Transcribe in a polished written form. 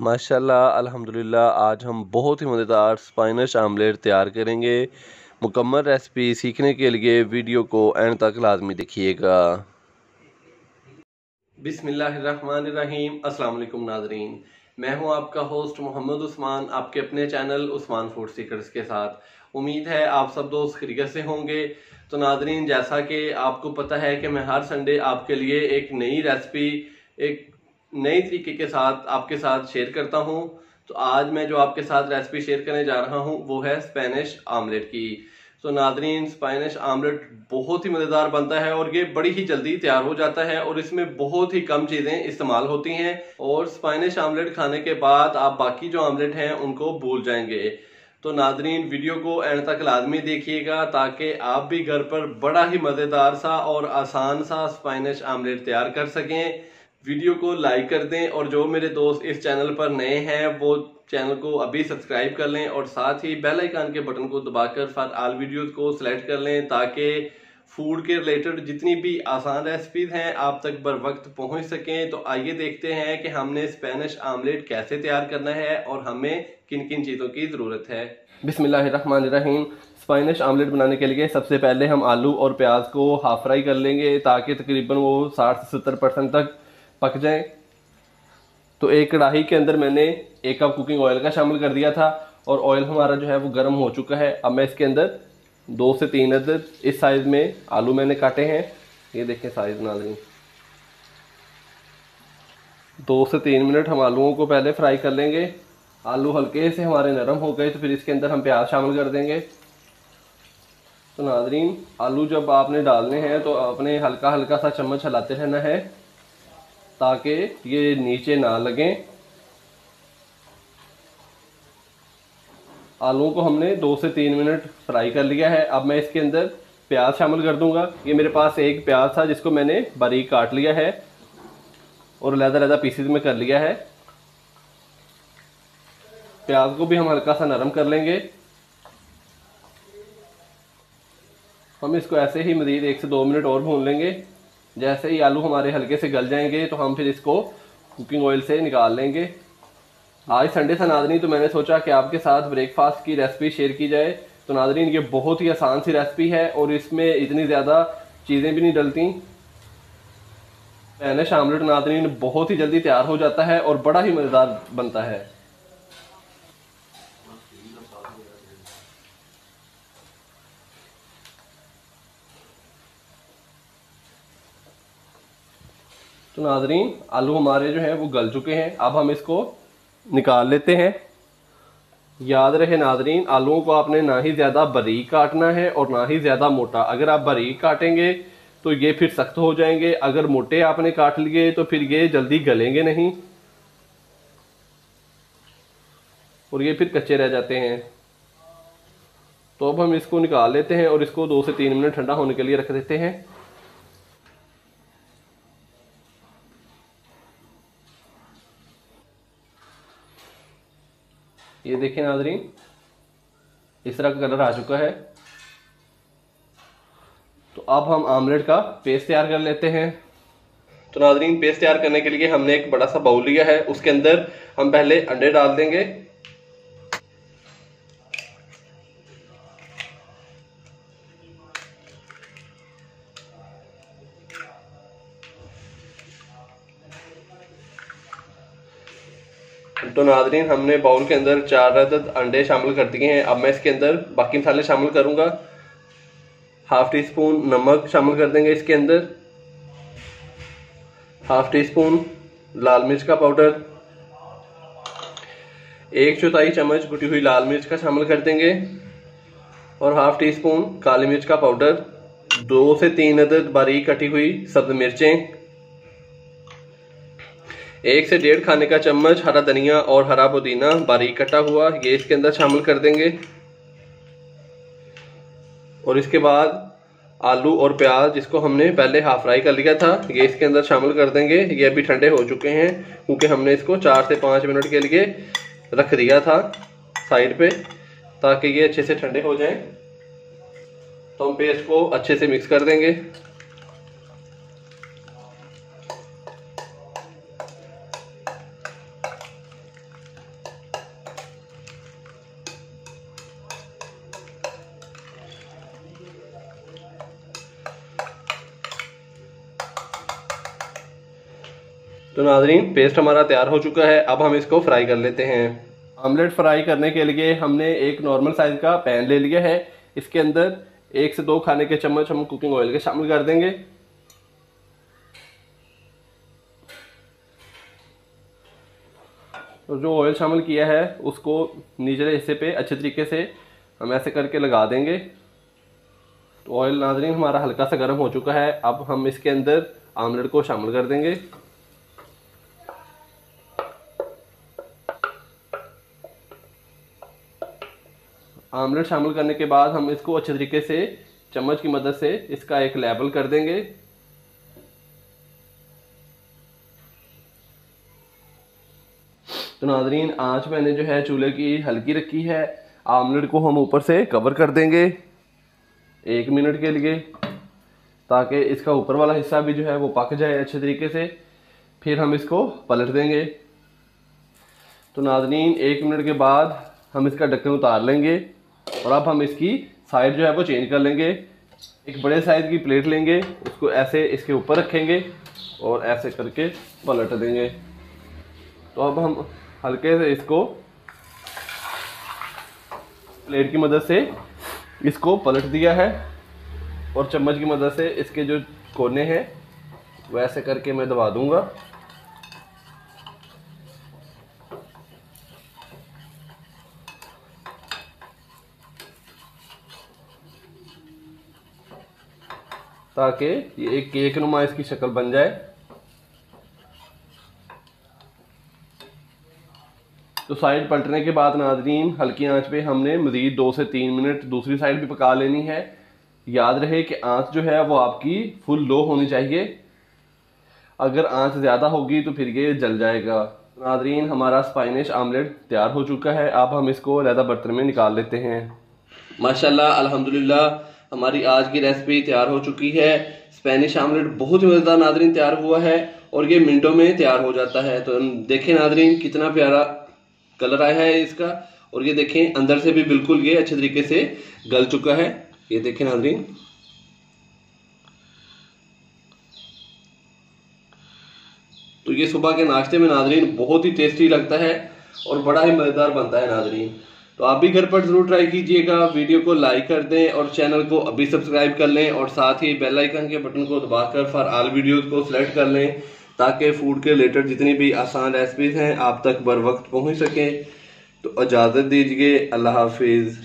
माशाल्लाह अल्हम्दुलिल्लाह आज हम बहुत ही मज़ेदार स्पाइनिश आमलेट तैयार करेंगे। मुकम्मल रेसिपी सीखने के लिए वीडियो को एंड तक लाजमी देखिएगा। बिस्मिल्लाहिर्रहमानिर्रहीम। अस्सलाम वालेकुम नाज़रीन, मैं हूं आपका होस्ट मोहम्मद उस्मान, आपके अपने चैनल उस्मान फूड सीक्रेट्स के साथ। उम्मीद है आप सब दोस्त खैरियत से होंगे। तो नाज़रीन, जैसा कि आपको पता है कि मैं हर संडे आपके लिए एक नई रेसिपी एक नई तरीके के साथ आपके साथ शेयर करता हूं। तो आज मैं जो आपके साथ रेसिपी शेयर करने जा रहा हूं वो है स्पेनिश आमलेट की। तो नाज़रीन, स्पेनिश आमलेट बहुत ही मज़ेदार बनता है और ये बड़ी ही जल्दी तैयार हो जाता है और इसमें बहुत ही कम चीज़ें इस्तेमाल होती हैं और स्पेनिश आमलेट खाने के बाद आप बाकी जो आमलेट हैं उनको भूल जाएंगे। तो नाज़रीन, वीडियो को एंड तक लाजमी देखिएगा ताकि आप भी घर पर बड़ा ही मज़ेदार सा और आसान सा स्पेनिश आमलेट तैयार कर सकें। वीडियो को लाइक कर दें और जो मेरे दोस्त इस चैनल पर नए हैं वो चैनल को अभी सब्सक्राइब कर लें और साथ ही बेल आइकन के बटन को दबाकर फॉर ऑल वीडियोस को सिलेक्ट कर लें ताकि फूड के रिलेटेड जितनी भी आसान रेसिपीज हैं आप तक बर वक्त पहुंच सकें। तो आइए देखते हैं कि हमने स्पेनिश आमलेट कैसे तैयार करना है और हमें किन किन चीज़ों की ज़रूरत है। बिस्मिल्लाहिर्रहमानिर्रहीम। स्पेनिश आमलेट बनाने के लिए सबसे पहले हम आलू और प्याज को हाफ फ्राई कर लेंगे ताकि तकरीबन वो 60 से 70% तक पक जाए। तो एक कढ़ाई के अंदर मैंने 1 कप कुकिंग ऑयल का शामिल कर दिया था और ऑयल हमारा जो है वो गर्म हो चुका है। अब मैं इसके अंदर 2 से 3 अदद इस साइज़ में आलू मैंने काटे हैं। ये देखें साइज़ नाज़रीन। 2 से 3 मिनट हम आलूओं को पहले फ्राई कर लेंगे। आलू हल्के से हमारे नरम हो गए तो फिर इसके अंदर हम प्याज शामिल कर देंगे। तो नाज़रीन, आलू जब आपने डालने हैं तो आपने हल्का हल्का सा चम्मच हिलाते रहना है ताकि ये नीचे ना लगें। आलूओं को हमने 2 से 3 मिनट फ्राई कर लिया है। अब मैं इसके अंदर प्याज शामिल कर दूंगा। ये मेरे पास एक प्याज था जिसको मैंने बारीक काट लिया है और लहदा पीसेस में कर लिया है। प्याज को भी हम हल्का सा नरम कर लेंगे। हम इसको ऐसे ही मज़ीद 1 से 2 मिनट और भून लेंगे। जैसे ही आलू हमारे हल्के से गल जाएंगे तो हम फिर इसको कुकिंग ऑयल से निकाल लेंगे। आज संडे था नाज़रीन, तो मैंने सोचा कि आपके साथ ब्रेकफास्ट की रेसिपी शेयर की जाए। तो नाज़रीन, ये बहुत ही आसान सी रेसिपी है और इसमें इतनी ज़्यादा चीज़ें भी नहीं डलती। स्पेनिश आमलेट नाज़रीन बहुत ही जल्दी तैयार हो जाता है और बड़ा ही मज़ेदार बनता है। तो नाज़रीन, आलू हमारे जो हैं वो गल चुके हैं। अब हम इसको निकाल लेते हैं। याद रहे नाज़रीन, आलूओं को आपने ना ही ज़्यादा बारीक काटना है और ना ही ज़्यादा मोटा। अगर आप बारीक काटेंगे तो ये फिर सख्त हो जाएंगे, अगर मोटे आपने काट लिए तो फिर ये जल्दी गलेंगे नहीं और ये फिर कच्चे रह जाते हैं। तो अब हम इसको निकाल लेते हैं और इसको 2 से 3 मिनट ठंडा होने के लिए रख देते हैं। ये देखें नाज़रीन, इस तरह का कलर आ चुका है। तो अब हम आमलेट का पेस्ट तैयार कर लेते हैं। तो नाज़रीन, पेस्ट तैयार करने के लिए हमने एक बड़ा सा बाउल लिया है। उसके अंदर हम पहले अंडे डाल देंगे। तो नाज़रीन, हमने बाउल के अंदर 4 अदद अंडे शामिल कर दिए हैं। अब मैं इसके अंदर बाकी मसाले शामिल करूंगा। हाफ टी स्पून नमक शामिल कर देंगे इसके अंदर, हाफ टी स्पून लाल मिर्च का पाउडर, 1/4 चम्मच कुटी हुई लाल मिर्च का शामिल कर देंगे और हाफ टी स्पून काली मिर्च का पाउडर, 2 से 3 अदद बारीक कटी हुई सब्ज मिर्चें, 1 से 1.5 खाने का चम्मच हरा धनिया और हरा पुदीना बारीक कटा हुआ, ये इसके अंदर शामिल कर देंगे। और इसके बाद आलू और प्याज जिसको हमने पहले हाफ फ्राई कर लिया था ये इसके अंदर शामिल कर देंगे। ये अभी ठंडे हो चुके हैं क्योंकि हमने इसको 4 से 5 मिनट के लिए रख दिया था साइड पे ताकि ये अच्छे से ठंडे हो जाएं। तो हम पेस्ट को अच्छे से मिक्स कर देंगे। तो नाज़रीन पेस्ट हमारा तैयार हो चुका है, अब हम इसको फ्राई कर लेते हैं। ऑमलेट फ्राई करने के लिए हमने एक नॉर्मल साइज़ का पैन ले लिया है। इसके अंदर 1 से 2 खाने के चम्मच हम कुकिंग ऑयल के शामिल कर देंगे। तो जो ऑयल शामिल किया है उसको निचले हिस्से पे अच्छे तरीके से हम ऐसे करके लगा देंगे। तो ऑयल नाज़रीन हमारा हल्का सा गर्म हो चुका है, अब हम इसके अंदर आमलेट को शामिल कर देंगे। आमलेट शामिल करने के बाद हम इसको अच्छे तरीके से चम्मच की मदद से इसका एक लेबल कर देंगे। तो नाज़रीन आंच मैंने जो है चूल्हे की हल्की रखी है। आमलेट को हम ऊपर से कवर कर देंगे 1 मिनट के लिए, ताकि इसका ऊपर वाला हिस्सा भी जो है वो पक जाए अच्छे तरीके से। फिर हम इसको पलट देंगे। तो नाज़रीन 1 मिनट के बाद हम इसका ढक्कन उतार लेंगे और अब हम इसकी साइड जो है वो चेंज कर लेंगे। एक बड़े साइज़ की प्लेट लेंगे, उसको ऐसे इसके ऊपर रखेंगे और ऐसे करके पलट देंगे। तो अब हम हल्के से इसको प्लेट की मदद से इसको पलट दिया है और चम्मच की मदद से इसके जो कोने हैं वैसे करके मैं दबा दूंगा। ताकि ये एक केक नुमा इसकी शक्ल बन जाए। तो साइड पलटने के बाद नाज़रीन हल्की आंच पे हमने मज़ीद 2 से 3 मिनट दूसरी साइड भी पका लेनी है। याद रहे कि आंच जो है वो आपकी फुल लो होनी चाहिए, अगर आंच ज़्यादा होगी तो फिर ये जल जाएगा। नाज़रीन हमारा स्पेनिश आमलेट तैयार हो चुका है, अब हम इसको अलग बर्तन में निकाल लेते हैं। माशाल्लाह अल्हम्दुलिल्लाह हमारी आज की रेसिपी तैयार हो चुकी है। स्पेनिश आमलेट बहुत ही मज़ेदार नाज़रीन तैयार हुआ है और ये मिनटों में तैयार हो जाता है। तो देखें नाज़रीन कितना प्यारा कलर आया है इसका, और ये देखें अंदर से भी बिल्कुल ये अच्छे तरीके से गल चुका है। ये देखें नाज़रीन, तो ये सुबह के नाश्ते में नाज़रीन बहुत ही टेस्टी लगता है और बड़ा ही मज़ेदार बनता है नाज़रीन। तो आप भी घर पर ज़रूर ट्राई कीजिएगा। वीडियो को लाइक कर दें और चैनल को अभी सब्सक्राइब कर लें और साथ ही बेल आइकन के बटन को दबाकर फॉर ऑल वीडियोस को सिलेक्ट कर लें, ताकि फूड के रिलेटेड जितनी भी आसान रेसिपीज़ हैं आप तक बर वक्त पहुँच सकें। तो इजाज़त दीजिए, अल्लाह हाफिज़।